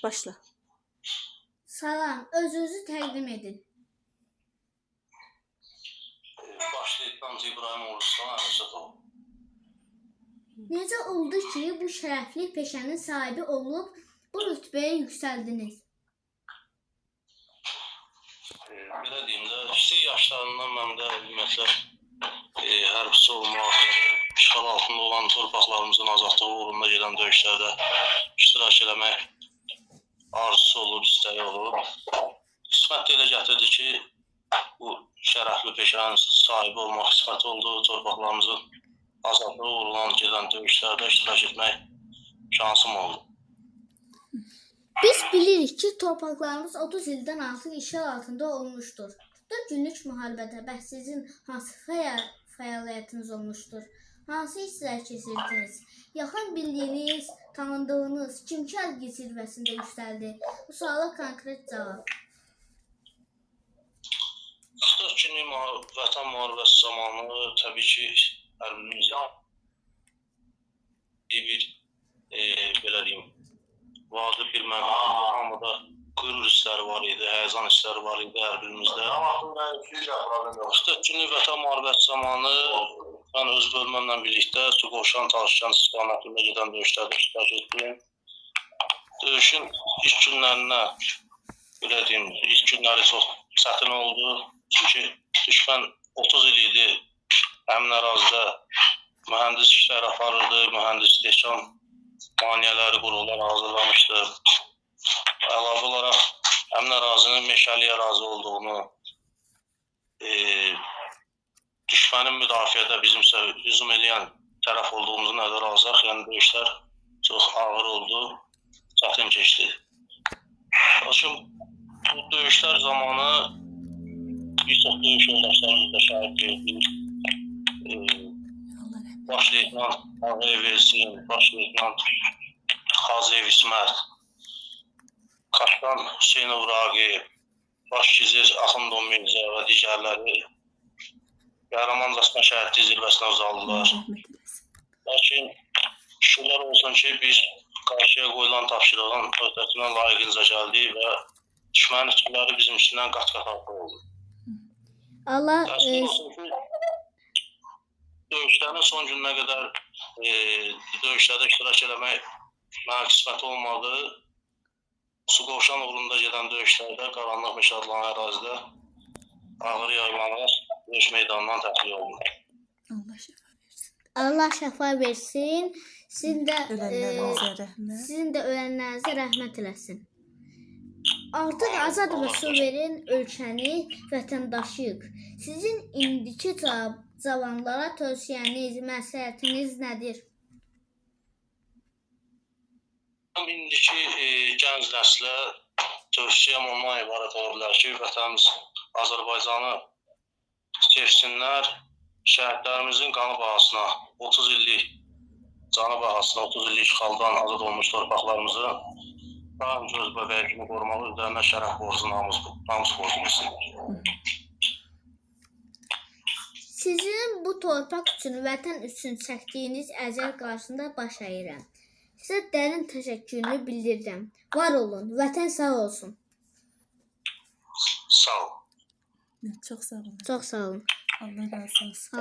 Başla. Salam, özünüzü təqdim edin. Başlayıqdan İbrahim Oğuzhan Əmsətov. Necə oldu ki, bu şərəfli peşənin sahibi olub bu rütbəyə yüksəldiniz? Belə deyim də, kiçik yaşlarından məndə ümumiyyətlə hərbçi olmaq, işğal altında olan torpaqlarımızın azadlığı uğrunda gedən döyüşlərdə iştirak eləmək arzusu olub, istəyi olub. Qismət elə gətirdi ki, bu şərəfli peşənin sahibi olmaq qismət oldu, torpaqlarımızın azadlığı uğruna gedən döyüşlərdə iştirak etmək şansım oldu. Biz bilirik ki, torpaqlarımız 30 ildən artıq işğal altında olmuşdur. 4 günlük müharibədə bəs sizin hansı fəaliyyətiniz olmuşdur? Hansı hissələr keçirdiniz? Yaxın bildiyiniz, tanındığınız kim Kəlgi zirvəsində yüksəldi? Bu suala konkret cavab. 44 günlük vətən müharibəsi zamanı təbii ki, hər birimiz belə deyim, vacib bir mənada, hamıda qürur hissləri var idi, həyəcan hissləri var idi hər birimizdə. 44 günlük vətən müharibəsi zamanı mən öz bölməmlə birlikdə Suqovuşan Talışcan istiqamətində gedən döyüşlərdə iştirak etdim. Döyüşün ilk günlərinə, belə deyim, ilk günləri çox çətin oldu. Çünki düşmən 30 il idi həmin ərazidə mühəndis işlər aparırdı, mühəndis istehkam maneələri, qurğular hazırlamışdı. Əlavə olaraq həmin ərazinin meşəli ərazi olduğunu, düşmənin müdafiədə bizimsə hücum edən tərəf olduğumuzu nəzərə alsaq, yəni döyüşlər çox ağır oldu, çətin keçdi. Lakin bu döyüşlər zamanı bir çox döyüş yoldaşlarımız da şahid verdik. Baş leytenant Ağayev Elsin, baş leytenant Xaziyev İsmət, Kapitan Hüseynov Raqib, baş gizir Axundov Mirzə və digərləri qəhrəmancasına şəhidlik zirvəsinə uzaldılar. Lakin şükürlər olsun ki, biz qarşıya qoyulan tapşırığın öhdəsindən layiqincə gəldik və düşmənin itkiləri bizim içindən qat-qat artıq oldu. Allah döyüşlərin son gününə qədər döyüşlərdə iştirak eləmək mənə qismət olmadı. Suqovuşan uğrunda gedən döyüşlərdə qaranlıq meşə adlanan ərazidə ağır yaralanaraq döyüş meydanından təxliyə oldu. Allah şəfa versin. Sizin də Ölənlərinizə rəhmət eləsin. Artıq azad və suveren ölkəni vətəndaşıyıq. Sizin indiki cavanlara tövsiyəniz, məsləhətiniz nədir? İndiki gənc nəslə tövsiyəm ondan ibarət ola bilər ki, vətənimiz Azərbaycanı sevsinlər, şəhidlərimizin qanı bahasına, 30 illik canı bahasına, 30 illik işğaldan azad olmuş torpaqlarımızı daim göz bəbəyi kimi qorumalı, üzərinə şərəf borcu, namus borcu bilsinlər. Sizin bu torpaq üçün, vətən üçün çəkdiyiniz əzəl qarşısında baş əyirəm. Sizə dərin təşəkkürünü bildirirəm. Var olun, vətən sağ olsun. Sağ olun. Çox sağ olun. Çox sağ olun. Allah razı olsun.